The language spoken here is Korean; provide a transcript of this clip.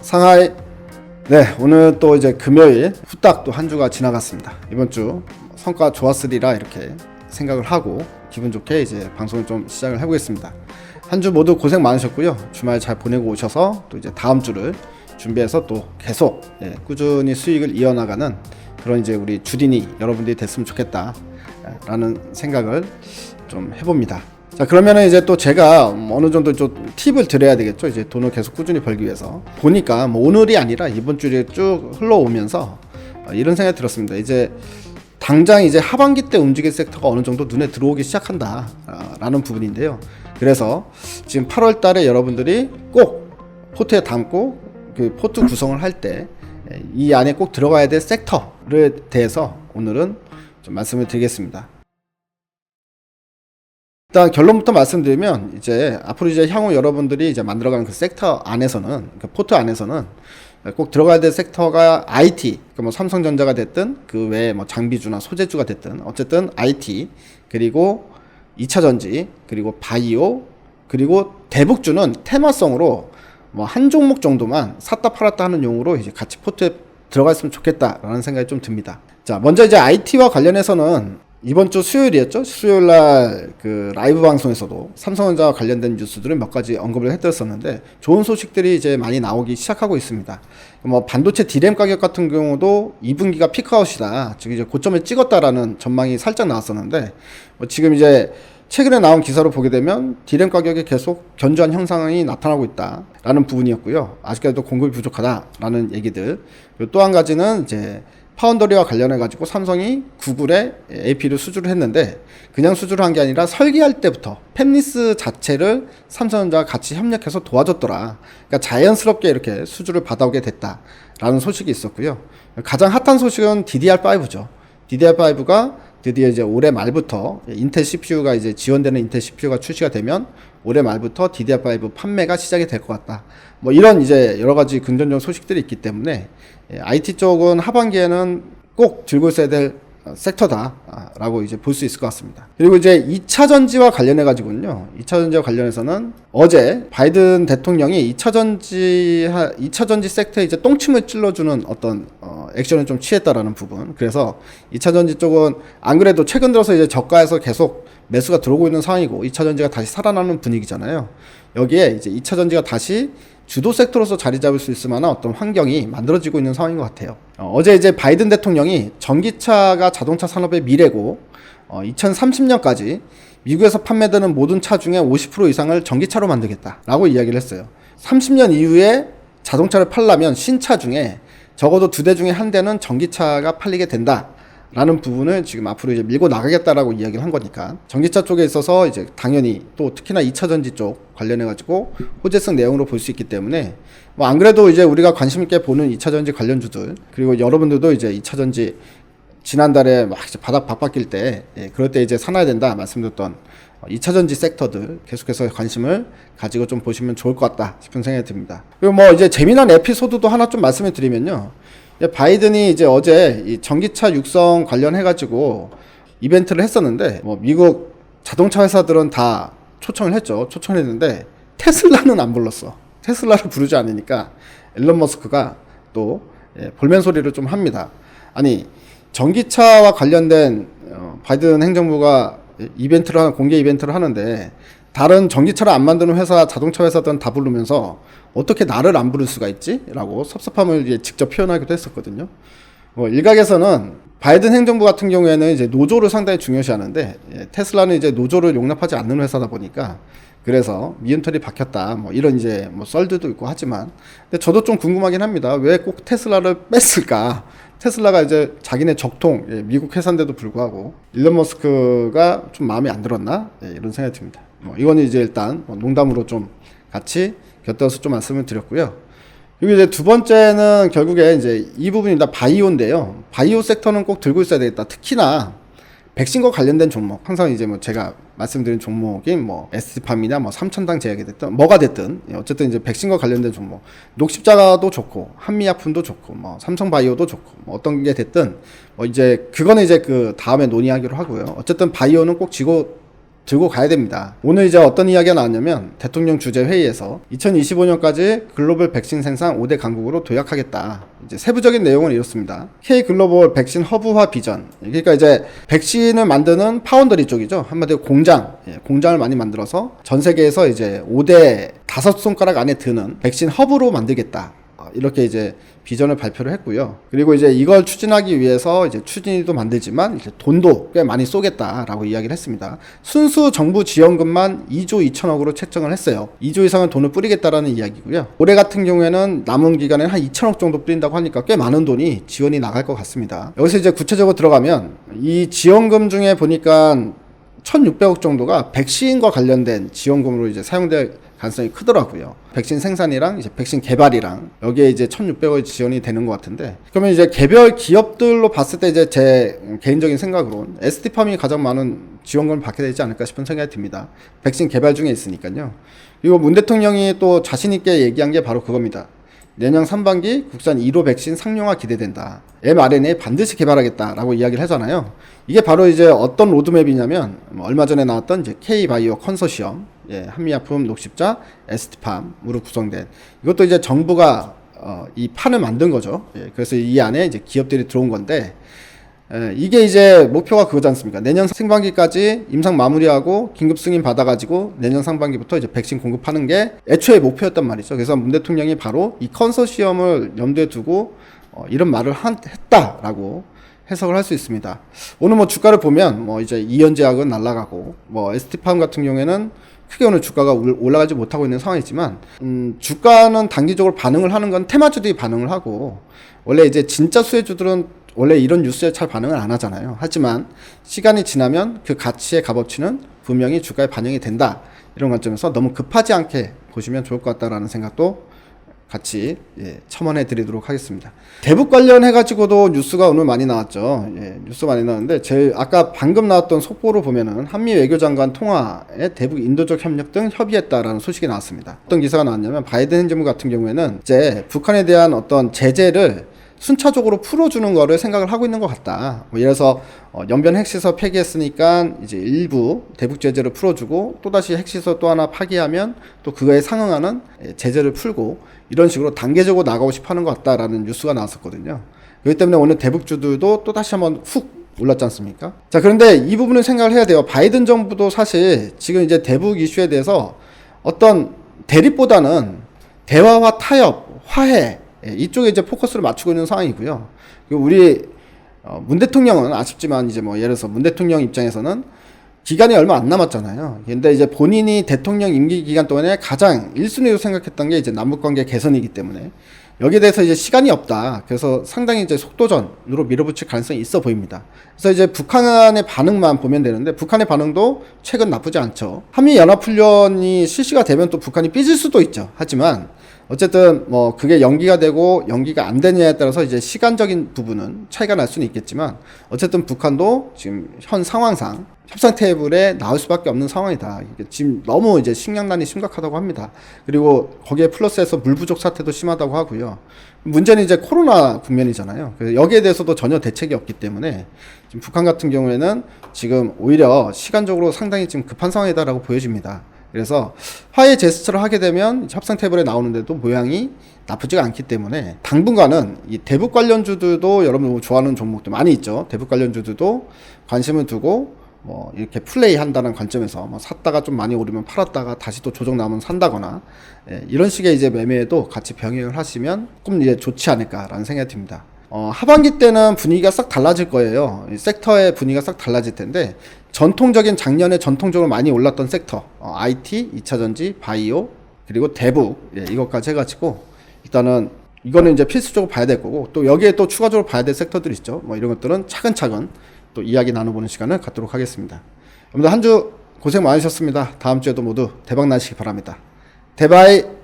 상하이. 네, 오늘 또 이제 금요일 후딱 또 한 주가 지나갔습니다. 이번 주 성과 좋았으리라 이렇게 생각을 하고 기분 좋게 이제 방송을 좀 시작을 해보겠습니다. 한 주 모두 고생 많으셨고요. 주말 잘 보내고 오셔서 또 이제 다음 주를 준비해서 또 계속 꾸준히 수익을 이어나가는 그런 이제 우리 주린이 여러분들이 됐으면 좋겠다라는 생각을 좀 해봅니다. 자, 그러면은 이제 또 제가 어느 정도 좀 팁을 드려야 되겠죠. 이제 돈을 계속 꾸준히 벌기 위해서. 보니까 뭐 오늘이 아니라 이번 주에 쭉 흘러오면서 이런 생각이 들었습니다. 이제 당장 이제 하반기 때 움직일 섹터가 어느 정도 눈에 들어오기 시작한다 라는 부분인데요. 그래서 지금 8월 달에 여러분들이 꼭 포트에 담고 그 포트 구성을 할 때 이 안에 꼭 들어가야 될 섹터에 대해서 오늘은 좀 말씀을 드리겠습니다. 일단 결론부터 말씀드리면 이제 앞으로 이제 향후 여러분들이 이제 만들어가는 그 섹터 안에서는 그 포트 안에서는 꼭 들어가야 될 섹터가 IT, 그러니까 뭐 삼성전자가 됐든 그 외에 뭐 장비주나 소재주가 됐든 어쨌든 IT, 그리고 2차전지, 그리고 바이오, 그리고 대북주는 테마성으로 뭐 한 종목 정도만 샀다 팔았다 하는 용으로 이제 같이 포트에 들어가 있으면 좋겠다라는 생각이 좀 듭니다. 자, 먼저 이제 IT와 관련해서는 이번 주 수요일이었죠? 수요일 날 그 라이브 방송에서도 삼성전자와 관련된 뉴스들을 몇 가지 언급을 해드렸었는데 좋은 소식들이 이제 많이 나오기 시작하고 있습니다. 뭐 반도체 D램 가격 같은 경우도 2분기가 피크아웃이다. 즉 이제 고점을 찍었다라는 전망이 살짝 나왔었는데 뭐 지금 이제 최근에 나온 기사로 보게 되면 D램 가격이 계속 견조한 형상이 나타나고 있다라는 부분이었고요. 아직까지도 공급이 부족하다라는 얘기들. 그리고 또 한 가지는 이제 파운더리와 관련해 가지고 삼성이 구글에 AP를 수주를 했는데 그냥 수주를 한 게 아니라 설계할 때부터 팹리스 자체를 삼성전자가 같이 협력해서 도와줬더라. 그러니까 자연스럽게 이렇게 수주를 받아오게 됐다라는 소식이 있었고요. 가장 핫한 소식은 DDR5죠. DDR5가 드디어 이제 올해 말부터 인텔 CPU가 이제 지원되는 인텔 CPU가 출시가 되면 올해 말부터 DDR5 판매가 시작이 될 것 같다. 뭐 이런 이제 여러 가지 긍정적 소식들이 있기 때문에 IT 쪽은 하반기에는 꼭 들고 있어야 될 섹터다라고 이제 볼 수 있을 것 같습니다. 그리고 이제 2차 전지와 관련해 가지고는요. 2차 전지와 관련해서는 어제 바이든 대통령이 2차 전지 섹터에 이제 똥침을 찔러주는 어떤 액션을 좀 취했다라는 부분. 그래서 2차 전지 쪽은 안 그래도 최근 들어서 이제 저가에서 계속 매수가 들어오고 있는 상황이고 2차 전지가 다시 살아나는 분위기잖아요. 여기에 이제 2차 전지가 다시 주도 섹터로서 자리 잡을 수 있을 만한 어떤 환경이 만들어지고 있는 상황인 것 같아요. 어제 이제 바이든 대통령이 전기차가 자동차 산업의 미래고 2030년까지 미국에서 판매되는 모든 차 중에 50% 이상을 전기차로 만들겠다라고 이야기를 했어요. 30년 이후에 자동차를 팔려면 신차 중에 적어도 2대 중에 1대는 전기차가 팔리게 된다. 라는 부분을 지금 앞으로 이제 밀고 나가겠다라고 이야기를 한 거니까 전기차 쪽에 있어서 이제 당연히 또 특히나 2차 전지 쪽 관련해 가지고 호재성 내용으로 볼 수 있기 때문에 뭐 안 그래도 이제 우리가 관심 있게 보는 2차 전지 관련주들 그리고 여러분들도 이제 2차 전지 지난달에 막 이제 바닥 바뀔 때 그럴 때 이제 사놔야 된다 말씀드렸던 2차 전지 섹터들 계속해서 관심을 가지고 좀 보시면 좋을 것 같다 싶은 생각이 듭니다. 그리고 뭐 이제 재미난 에피소드도 하나 좀 말씀을 드리면요. 바이든이 이제 어제 이 전기차 육성 관련해가지고 이벤트를 했었는데, 뭐 미국 자동차 회사들은 다 초청을 했죠. 초청을 했는데, 테슬라는 안 불렀어. 테슬라를 부르지 않으니까, 일론 머스크가 또, 볼멘 소리를 좀 합니다. 아니, 전기차와 관련된, 바이든 행정부가 공개 이벤트를 하는데, 다른 전기차를 안 만드는 회사, 자동차 회사들은 다 부르면서 어떻게 나를 안 부를 수가 있지? 라고 섭섭함을 이제 직접 표현하기도 했었거든요. 일각에서는 바이든 행정부 같은 경우에는 이제 노조를 상당히 중요시하는데 테슬라는 이제 노조를 용납하지 않는 회사다 보니까 그래서 미움털이 박혔다. 뭐 이런 이제 뭐 썰들도 있고 하지만 근데 저도 좀 궁금하긴 합니다. 왜 꼭 테슬라를 뺐을까? 테슬라가 이제 자기네 적통 미국 회사인데도 불구하고 일론 머스크가 좀 마음에 안 들었나? 이런 생각이 듭니다. 이거는 이제 일단 농담으로 좀 같이 곁들여서 좀 말씀을 드렸고요. 그리고 이제 두 번째는 결국에 이제 이 부분입니다. 바이오인데요. 바이오 섹터는 꼭 들고 있어야 되겠다. 특히나 백신과 관련된 종목. 항상 이제 뭐 제가 말씀드린 종목인 뭐 SP팜이나 뭐 삼천당 제약이 됐든 뭐가 됐든 어쨌든 이제 백신과 관련된 종목. 녹십자가도 좋고 한미약품도 좋고 뭐 삼성바이오도 좋고 뭐 어떤 게 됐든 뭐 이제 그거는 이제 그 다음에 논의하기로 하고요. 어쨌든 바이오는 꼭 쥐고 들고 가야 됩니다. 오늘 이제 어떤 이야기가 나왔냐면 대통령 주재 회의에서 2025년까지 글로벌 백신 생산 5대 강국으로 도약하겠다. 이제 세부적인 내용은 이렇습니다. K 글로벌 백신 허브화 비전. 그러니까 이제 백신을 만드는 파운더리 쪽이죠. 한마디로 공장, 공장을 많이 만들어서 전 세계에서 이제 5대 5손가락 안에 드는 백신 허브로 만들겠다. 이렇게 이제 비전을 발표를 했고요. 그리고 이제 이걸 추진하기 위해서 이제 추진위도 만들지만 이제 돈도 꽤 많이 쏘겠다라고 이야기를 했습니다. 순수 정부 지원금만 2조 2천억으로 책정을 했어요. 2조 이상은 돈을 뿌리겠다라는 이야기고요. 올해 같은 경우에는 남은 기간에 한 2천억 정도 뿌린다고 하니까 꽤 많은 돈이 지원이 나갈 것 같습니다. 여기서 이제 구체적으로 들어가면 이 지원금 중에 보니까 1,600억 정도가 백신과 관련된 지원금으로 이제 사용될 가능성이 크더라고요. 백신 생산이랑 이제 백신 개발이랑 여기에 이제 1,600억 지원이 되는 것 같은데, 그러면 이제 개별 기업들로 봤을 때 이제 제 개인적인 생각으로는 ST팜이 가장 많은 지원금을 받게 되지 않을까 싶은 생각이 듭니다. 백신 개발 중에 있으니까요. 그리고 문 대통령이 또 자신 있게 얘기한 게 바로 그겁니다. 내년 상반기 국산 1호 백신 상용화 기대된다. mRNA 반드시 개발하겠다라고 이야기를 하잖아요. 이게 바로 이제 어떤 로드맵이냐면 얼마 전에 나왔던 이제 K-바이오 컨소시엄, 한미약품 녹십자, ST팜으로 구성된, 이것도 이제 정부가 이 판을 만든 거죠. 그래서 이 안에 이제 기업들이 들어온 건데, 이게 이제 목표가 그거지 않습니까? 내년 상반기까지 임상 마무리하고 긴급 승인 받아가지고 내년 상반기부터 이제 백신 공급하는 게 애초에 목표였단 말이죠. 그래서 문 대통령이 바로 이 컨소시엄을 염두에 두고 이런 말을 했다라고 해석을 할 수 있습니다. 오늘 뭐 주가를 보면 뭐 이제 이연제약은 날아가고 뭐 ST팜 같은 경우에는 크게 오늘 주가가 올라가지 못하고 있는 상황이지만, 주가는 단기적으로 반응을 하는 건 테마주들이 반응을 하고, 원래 이제 진짜 수혜주들은 원래 이런 뉴스에 잘 반응을 안 하잖아요. 하지만 시간이 지나면 그 가치의 값어치는 분명히 주가에 반영이 된다. 이런 관점에서 너무 급하지 않게 보시면 좋을 것 같다라는 생각도 같이 첨언해 드리도록 하겠습니다. 대북 관련해 가지고도 뉴스가 오늘 많이 나왔죠. 뉴스 많이 나왔는데 아까 방금 나왔던 속보로 보면은 한미 외교장관 통화에 대북 인도적 협력 등 협의했다라는 소식이 나왔습니다. 어떤 기사가 나왔냐면 바이든 행정부 같은 경우에는 이제 북한에 대한 어떤 제재를 순차적으로 풀어주는 거를 생각을 하고 있는 것 같다. 예를 들어서 연변 핵시설 폐기했으니까 이제 일부 대북 제재를 풀어주고 또다시 핵시설 또 하나 파기하면 또 그거에 상응하는 제재를 풀고 이런 식으로 단계적으로 나가고 싶어 하는 것 같다라는 뉴스가 나왔었거든요. 그렇기 때문에 오늘 대북주들도 또다시 한번 훅 올랐지 않습니까? 자, 그런데 이 부분을 생각을 해야 돼요. 바이든 정부도 사실 지금 이제 대북 이슈에 대해서 어떤 대립보다는 대화와 타협, 화해, 이쪽에 이제 포커스를 맞추고 있는 상황이고요. 우리 문 대통령은 아쉽지만 이제 뭐 예를 들어서 문 대통령 입장에서는 기간이 얼마 안 남았잖아요. 근데 이제 본인이 대통령 임기 기간 동안에 가장 1순위로 생각했던 게 이제 남북관계 개선이기 때문에 여기에 대해서 이제 시간이 없다. 그래서 상당히 이제 속도전으로 밀어붙일 가능성이 있어 보입니다. 그래서 이제 북한의 반응만 보면 되는데 북한의 반응도 최근 나쁘지 않죠. 한미연합훈련이 실시가 되면 또 북한이 삐질 수도 있죠. 하지만 어쨌든 뭐 그게 연기가 되고 연기가 안 되느냐에 따라서 이제 시간적인 부분은 차이가 날 수는 있겠지만 어쨌든 북한도 지금 현 상황상 협상 테이블에 나올 수밖에 없는 상황이다. 이게 지금 너무 이제 식량난이 심각하다고 합니다. 그리고 거기에 플러스해서 물 부족 사태도 심하다고 하고요. 문제는 이제 코로나 국면이잖아요. 그래서 여기에 대해서도 전혀 대책이 없기 때문에 지금 북한 같은 경우에는 지금 오히려 시간적으로 상당히 지금 급한 상황이다라고 보여집니다. 그래서 화해 제스처를 하게 되면 협상 테이블에 나오는데도 모양이 나쁘지가 않기 때문에 당분간은 이 대북 관련주들도 여러분 좋아하는 종목들 많이 있죠. 대북 관련주들도 관심을 두고 뭐 이렇게 플레이 한다는 관점에서 뭐 샀다가 좀 많이 오르면 팔았다가 다시 또 조정 나오면 산다거나 이런 식의 이제 매매에도 같이 병행을 하시면 조금 이제 좋지 않을까라는 생각이 듭니다. 하반기 때는 분위기가 싹 달라질 거예요. 이 섹터의 분위기가 싹 달라질 텐데 전통적인 작년에 전통적으로 많이 올랐던 섹터 IT, 2차전지, 바이오 그리고 대북 이것까지 해가지고 일단은 이거는 이제 필수적으로 봐야 될 거고 또 여기에 또 추가적으로 봐야 될 섹터들 있죠. 뭐 이런 것들은 차근차근 또 이야기 나눠보는 시간을 갖도록 하겠습니다. 여러분들 한 주 고생 많으셨습니다. 다음 주에도 모두 대박 나시기 바랍니다. 대바이.